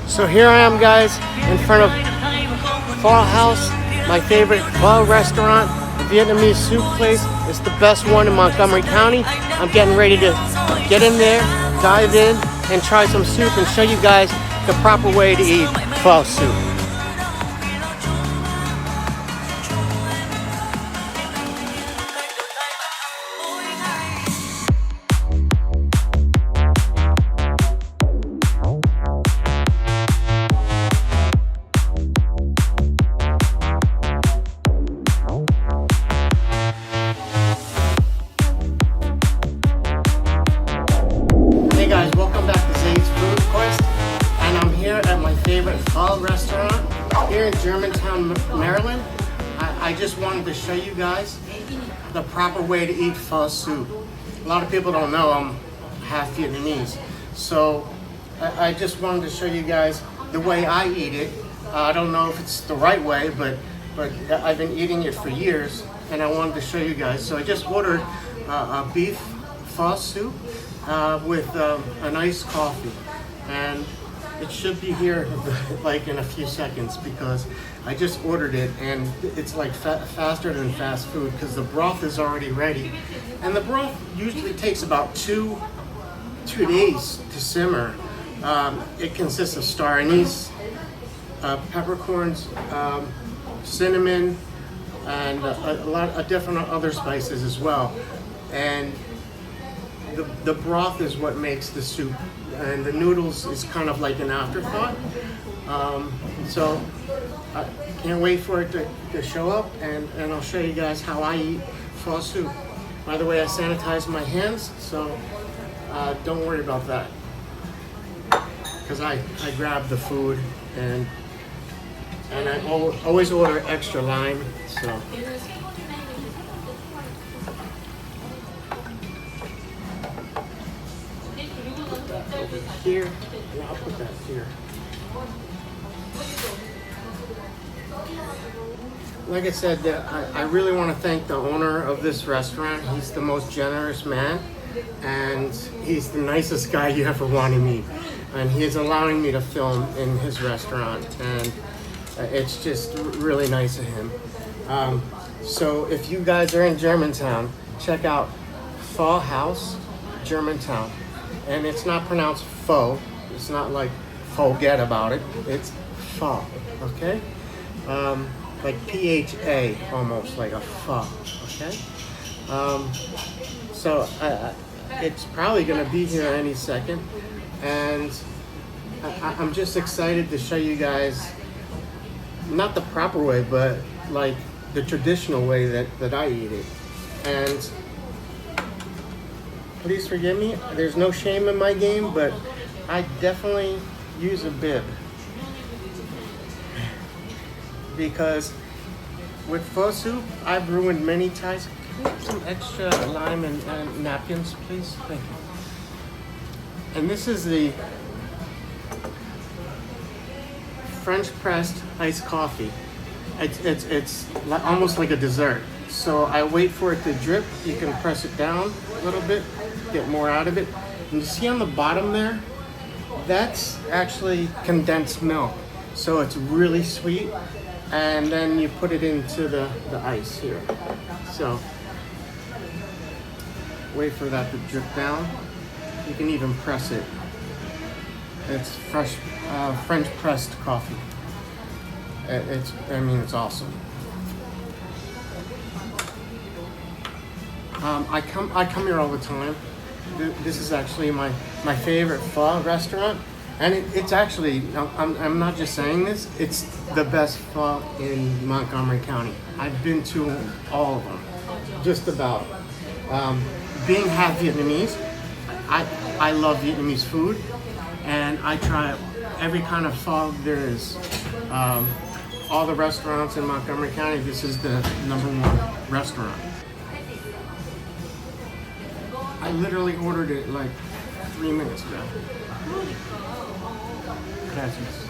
So here I am, guys, in front of Pho House, my favorite pho restaurant, a Vietnamese soup place. It's the best one in Montgomery County. I'm getting ready to get in there, dive in, and try some soup and show you guys the proper way to eat pho soup. Hey guys, welcome back to Zade's Food Quest, and I'm here at my favorite pho restaurant here in Germantown, Maryland. I just wanted to show you guys the proper way to eat pho soup. A lot of people don't know I'm half Vietnamese, so I just wanted to show you guys the way I eat it. I don't know if it's the right way, but I've been eating it for years, and I wanted to show you guys. So I just ordered a beef pho soup with an iced coffee, and it should be here like in a few seconds because I just ordered it, and it's like faster than fast food because the broth is already ready, and the broth usually takes about two days to simmer. It consists of star anise, peppercorns, cinnamon, and a lot of different other spices as well, and the broth is what makes the soup, and the noodles is kind of like an afterthought. So I can't wait for it to show up, and I'll show you guys how I eat pho soup. By the way, I sanitize my hands, so don't worry about that, because I grab the food, and I always order extra lime, so. Over here, and I'll put that here. Like I said, I really want to thank the owner of this restaurant. He's the most generous man, and he's the nicest guy you ever want to meet. And he is allowing me to film in his restaurant, and it's just really nice of him. So if you guys are in Germantown, check out Pho House, Germantown. And it's not pronounced pho. It's not like forget about it. It's pho, okay? Like P-H-A, almost like a pho, okay? So it's probably gonna be here any second. And I'm just excited to show you guys, not the proper way, but like the traditional way that I eat it. And please forgive me, there's no shame in my game, but I definitely use a bib. Because with pho soup, I've ruined many ties. Can you get some extra lime and napkins, please? Thank you. And this is the French pressed iced coffee. It's almost like a dessert. So I wait for it to drip. You can press it down a little bit, get more out of it. And you see on the bottom there, that's actually condensed milk. So it's really sweet. And then you put it into the ice here. So wait for that to drip down. You can even press it. It's fresh French pressed coffee. It's awesome. I come here all the time. This is actually my favorite pho restaurant, and it's actually, I'm not just saying this, it's the best pho in Montgomery County. I've been to all of them, just about. Being half Vietnamese, I love Vietnamese food, and I try every kind of pho there is. All the restaurants in Montgomery County, this is the #1 restaurant. I literally ordered it like 3 minutes ago. Gracias.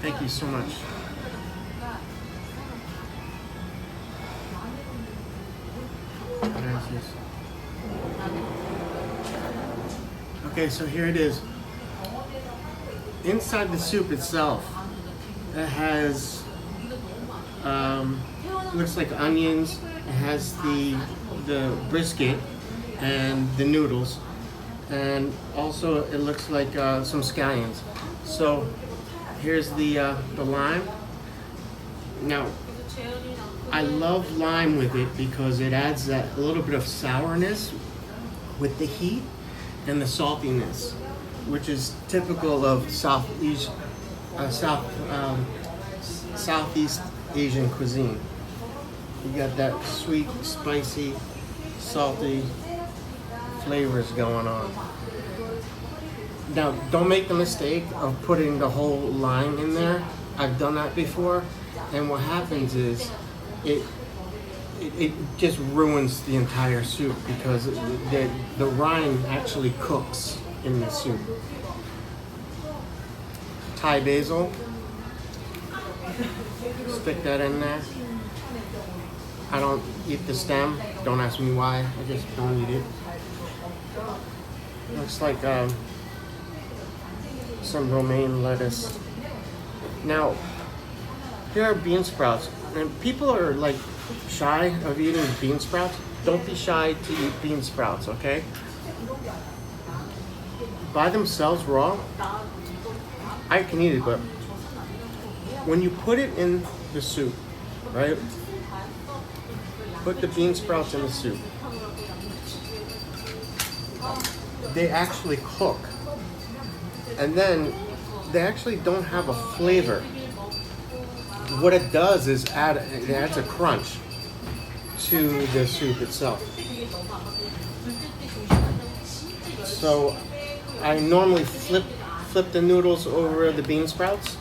Thank you so much. Gracias. Okay, so here it is. Inside the soup itself, it has looks like onions. It has the brisket and the noodles, and also it looks like some scallions. So here's the lime. Now, I love lime with it because it adds that a little bit of sourness with the heat and the saltiness, which is typical of Southeast Asian cuisine. You got that sweet, spicy, salty flavors going on. Now, don't make the mistake of putting the whole lime in there. I've done that before, and what happens is it just ruins the entire soup because the rind actually cooks in the soup. Thai basil, stick that in there. I don't eat the stem. Don't ask me why. I just don't eat it. Looks like some romaine lettuce. Now, here are bean sprouts, and people are like shy of eating bean sprouts. Don't be shy to eat bean sprouts, okay? By themselves raw, I can eat it, but when you put it in the soup, right? Put the bean sprouts in the soup. They actually cook. And then they actually don't have a flavor. What it does is it adds a crunch to the soup itself. So I normally flip the noodles over the bean sprouts.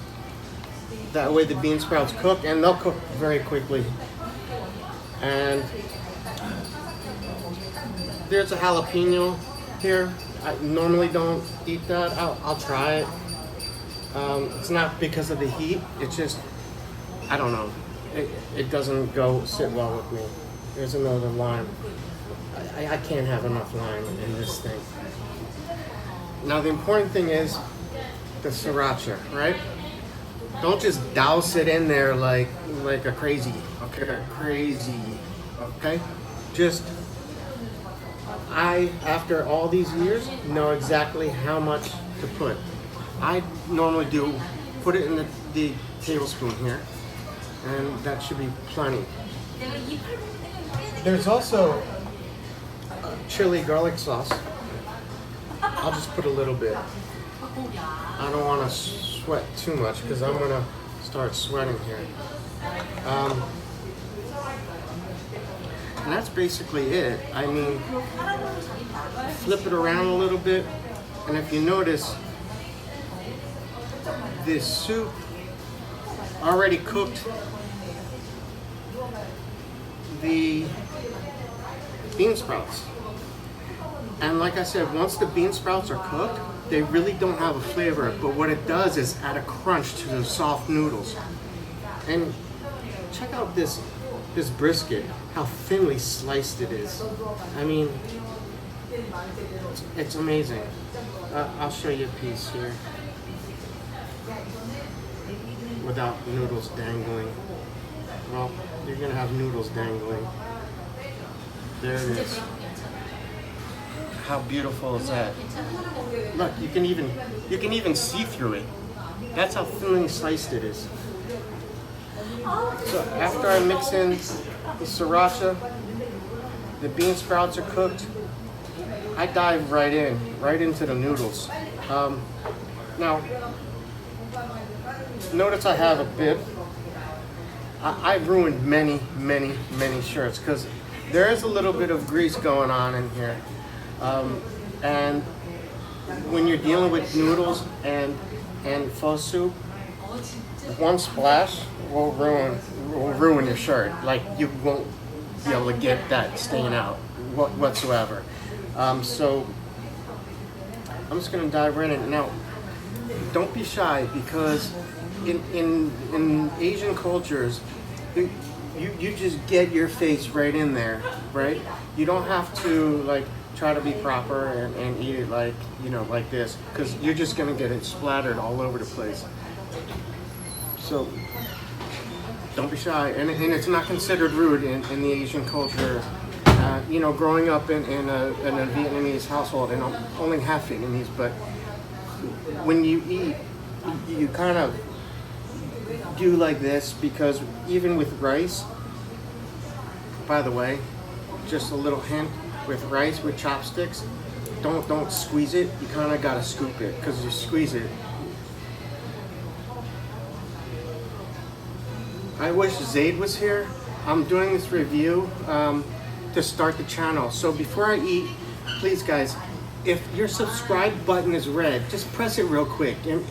That way the bean sprouts cook, and they'll cook very quickly. And there's a jalapeno here. I normally don't eat that. I'll try it. It's not because of the heat. It's just, I don't know. It doesn't sit well with me. There's another lime. I can't have enough lime in this thing. Now the important thing is the sriracha, right? Don't just douse it in there like a crazy, okay? Just, after all these years, know exactly how much to put. I normally put it in the tablespoon here, and that should be plenty. There's also chili garlic sauce. I'll just put a little bit. I don't want to sweat too much because I'm going to start sweating here. And that's basically it. I mean, flip it around a little bit, and if you notice, this soup already cooked the bean sprouts. And like I said, once the bean sprouts are cooked, they really don't have a flavor, but what it does is add a crunch to the soft noodles. And check out this brisket, how thinly sliced it is. I mean, it's amazing. I'll show you a piece here without noodles dangling. Well, you're gonna have noodles dangling. There it is. How beautiful is that? Look, you can even see through it. That's how thinly sliced it is. So after I mix in the sriracha, the bean sprouts are cooked, I dive right into the noodles. Now, notice I have a bib. I've ruined many shirts because there is a little bit of grease going on in here. And when you're dealing with noodles and pho soup, one splash will ruin your shirt. Like, you won't be able to get that stain out whatsoever. So I'm just gonna dive right in. Now, don't be shy because in Asian cultures, you just get your face right in there, right? You don't have to like try to be proper and eat it like, you know, like this, because you're just gonna get it splattered all over the place. So don't be shy, and it's not considered rude in the Asian culture. You know, growing up in a Vietnamese household, and I'm only half Vietnamese, but when you eat, you kind of do like this, because even with rice, by the way, just a little hint, with rice with chopsticks, don't squeeze it. You kind of gotta scoop it, because you squeeze it. I wish Zaid was here. I'm doing this review to start the channel. So before I eat, please guys, if your subscribe button is red, just press it real quick, and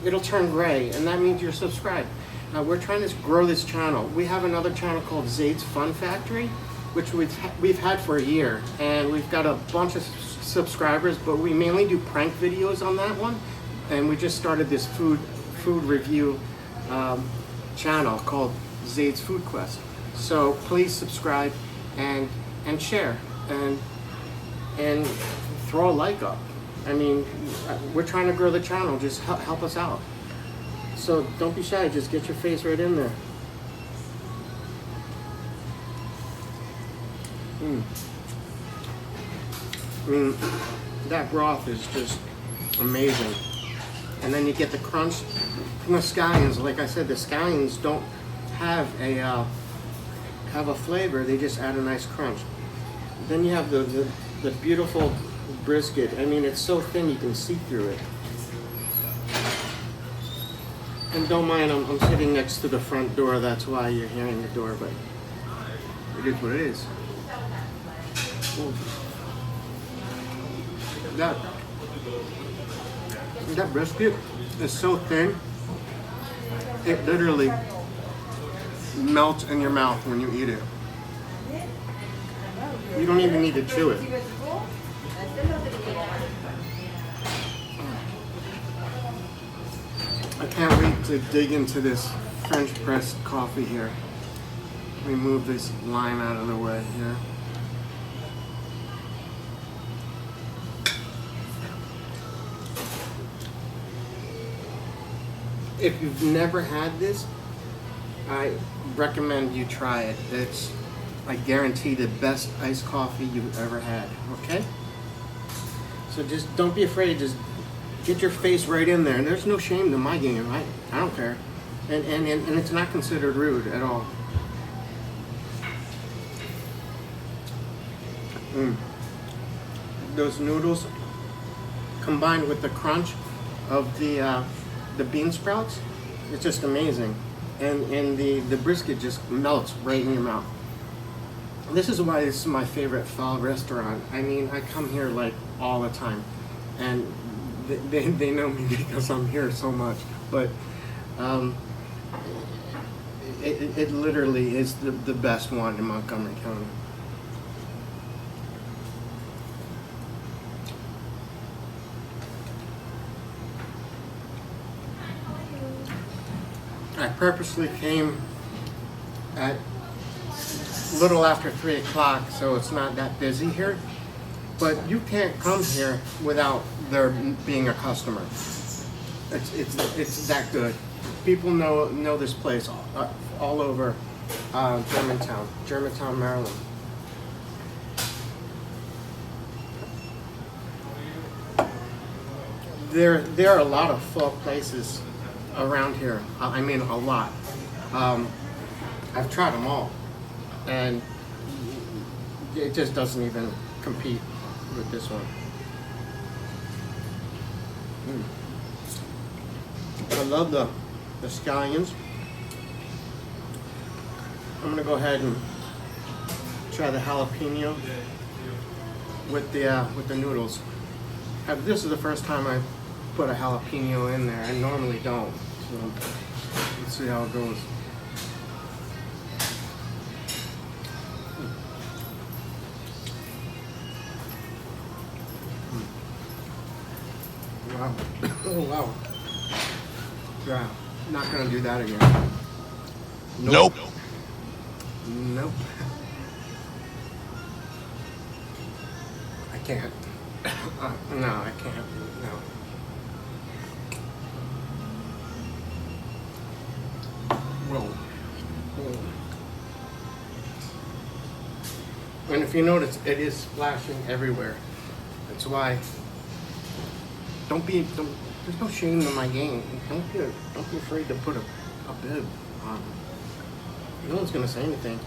it'll turn gray, and that means you're subscribed. We're trying to grow this channel. We have another channel called Zaid's Fun Factory, which we've had for a year, and we've got a bunch of subscribers, but we mainly do prank videos on that one, and we just started this food review channel called Zaid's Food Quest. So please subscribe and share and throw a like up. I mean, we're trying to grow the channel. Just help us out. So don't be shy. Just get your face right in there. I mean, that broth is just amazing. And then you get the crunch from the scallions. Like I said, the scallions don't have a flavor. They just add a nice crunch. Then you have the beautiful brisket. I mean, it's so thin you can see through it. And don't mind, I'm sitting next to the front door. That's why you're hearing the door, but it is what it is. Ooh. That brisket is so thin, it literally melts in your mouth when you eat it. You don't even need to chew it. I can't wait to dig into this French press coffee here. Let me move this lime out of the way here. If you've never had this, I recommend you try it. It's, I guarantee, the best iced coffee you've ever had, okay? So just don't be afraid, just get your face right in there. And there's no shame to my game, I don't care. And it's not considered rude at all. Those noodles combined with the crunch of the bean sprouts, it's just amazing. And the brisket just melts right in your mouth. This is why this is my favorite pho restaurant. I mean, I come here like all the time, and they know me because I'm here so much. But it literally is the best one in Montgomery County. I purposely came at little after 3 o'clock, so it's not that busy here. But you can't come here without there being a customer. It's that good. People know this place all over Germantown, Maryland. There are a lot of pho places around here. I mean, a lot. I've tried them all, and it just doesn't even compete with this one. I love the scallions. I'm gonna go ahead and try the jalapeno with the noodles. This is the first time I put a jalapeno in there. I normally don't. So let's see how it goes. Wow. Oh, wow. Yeah, not gonna do that again. Nope. Nope. I can't. No, I can't. No. Whoa. Whoa. And if you notice, it is splashing everywhere. That's why. There's no shame in my game. Don't be afraid to put a bib on. No one's gonna say anything.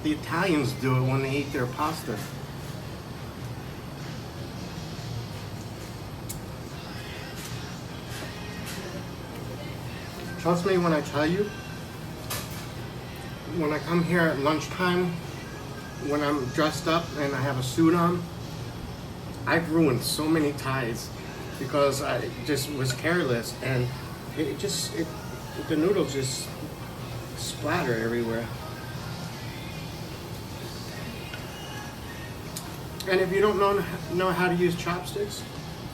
The Italians do it when they eat their pasta. Trust me when I tell you, when I come here at lunchtime, when I'm dressed up and I have a suit on, I've ruined so many ties because I just was careless, and the noodles just splatter everywhere. And if you don't know how to use chopsticks,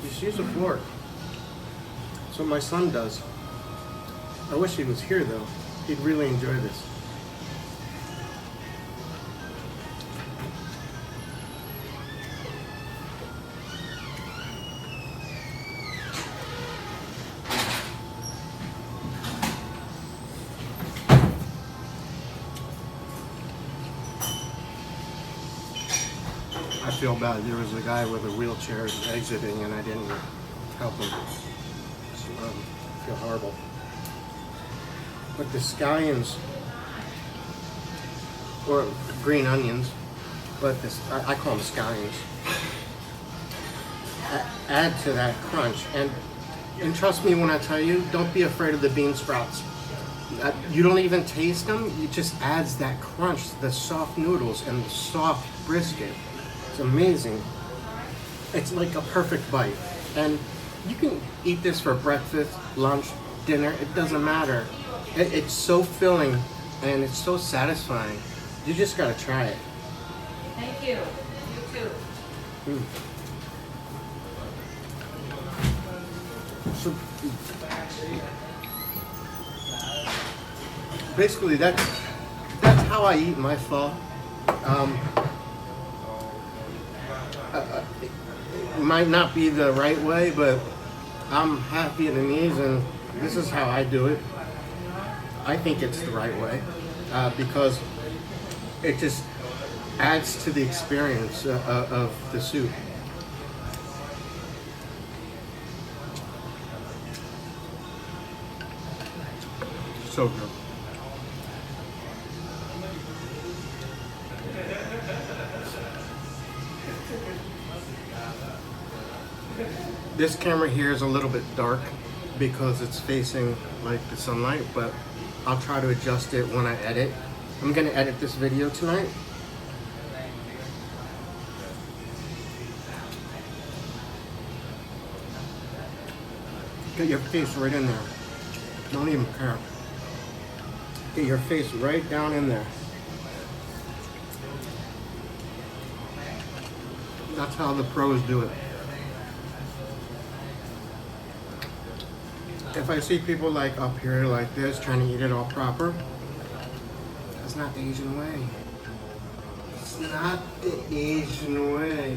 just use a fork. That's what my son does. I wish he was here though. He'd really enjoy this. I feel bad. There was a guy with a wheelchair exiting and I didn't help him. So, I feel horrible. But the scallions, or green onions, but I call them scallions, add to that crunch. And trust me when I tell you, don't be afraid of the bean sprouts. You don't even taste them, it just adds that crunch, the soft noodles and the soft brisket. It's amazing. It's like a perfect bite. And you can eat this for breakfast, lunch, dinner, it doesn't matter. It's so filling and it's so satisfying. You just gotta try it. Thank you. You too. So, basically, that's how I eat my pho. It might not be the right way, but I'm half Vietnamese, and this is how I do it. I think it's the right way because it just adds to the experience of the soup. So good. This camera here is a little bit dark because it's facing like the sunlight, but I'll try to adjust it when I edit. I'm gonna edit this video tonight. Get your face right in there. Don't even care. Get your face right down in there. That's how the pros do it. If I see people like up here like this trying to eat it all proper, that's not the Asian way. It's not the Asian way.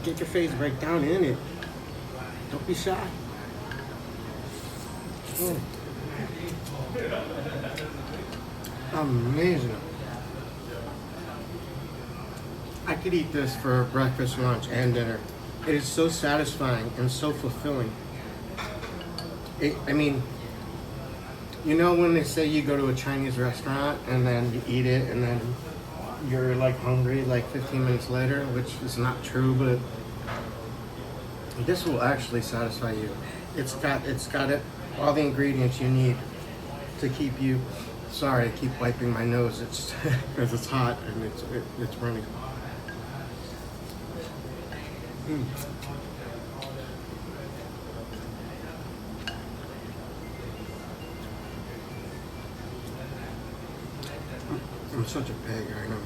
Get your face right down in it. Don't be shy. Amazing. I could eat this for breakfast, lunch, and dinner. It is so satisfying and so fulfilling. I mean, you know when they say you go to a Chinese restaurant and then you eat it and then you're like hungry like 15 minutes later, which is not true, but this will actually satisfy you. It's got all the ingredients you need to keep you. Sorry, I keep wiping my nose. It's because it's hot and it's running. I'm such a pig, I know.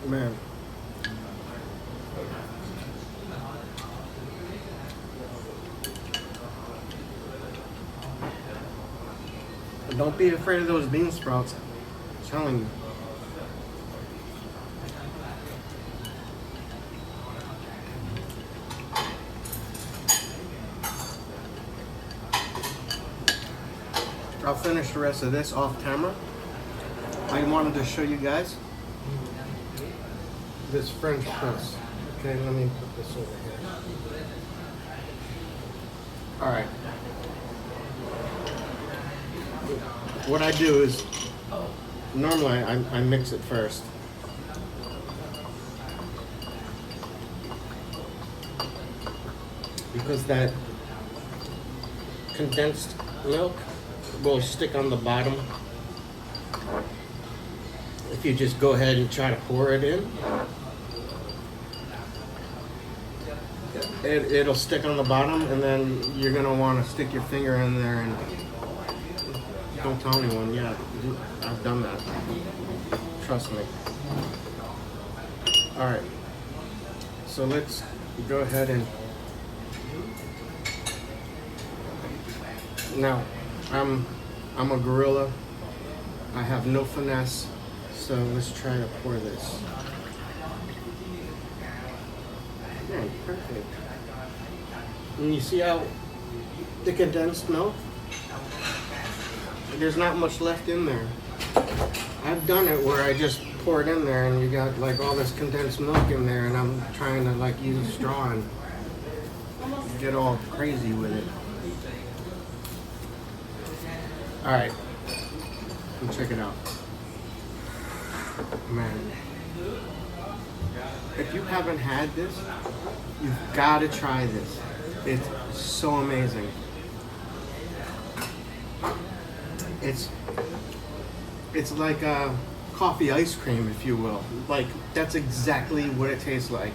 Man. Don't be afraid of those bean sprouts. I'm telling you. I'll finish the rest of this off camera. I wanted to show you guys this French press. Okay, let me put this over here. All right. What I do is, normally I mix it first. Because that condensed milk will stick on the bottom if you just go ahead and try to pour it in. It'll stick on the bottom, and then you're gonna want to stick your finger in there and don't tell anyone. Yeah, I've done that. Trust me. All right, so let's go ahead and now I'm a gorilla. I have no finesse, so let's try to pour this. Yeah, perfect. And you see how the condensed milk? There's not much left in there. I've done it where I just pour it in there and you got like all this condensed milk in there, and I'm trying to like use a straw and get all crazy with it. All right, check it out. Man, if you haven't had this, you've got to try this. It's so amazing. It's like a coffee ice cream, if you will. Like, that's exactly what it tastes like.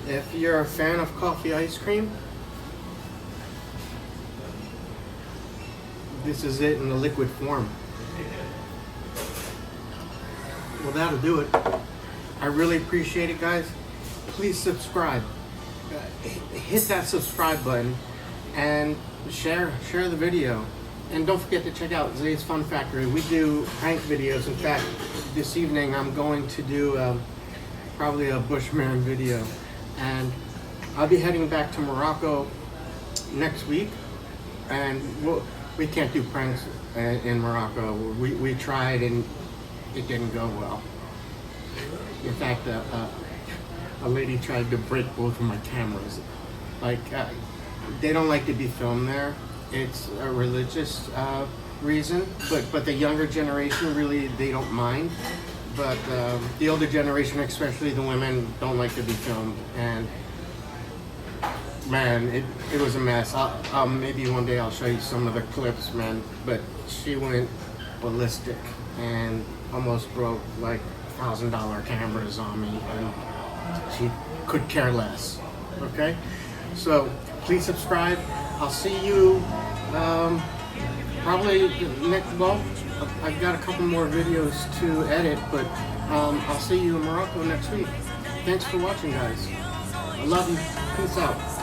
If you're a fan of coffee ice cream, this is it in a liquid form. Well, that'll do it. I really appreciate it, guys. Please subscribe. Hit that subscribe button and share the video. And don't forget to check out Zay's Fun Factory. We do prank videos. In fact, this evening I'm going to do probably a Bushman video. And I'll be heading back to Morocco next week. And we can't do pranks in Morocco. We tried and it didn't go well. In fact, a lady tried to break both of my cameras. Like, they don't like to be filmed there. It's a religious reason, but the younger generation really, they don't mind. But the older generation, especially the women, don't like to be filmed. And man, it was a mess. Maybe one day I'll show you some of the clips, man. But she went ballistic and almost broke like $1,000 cameras on me, and she could care less. Okay, so please subscribe. I'll see you probably next. Well, I've got a couple more videos to edit, but I'll see you in Morocco next week. Thanks for watching, guys. I love you. Peace out.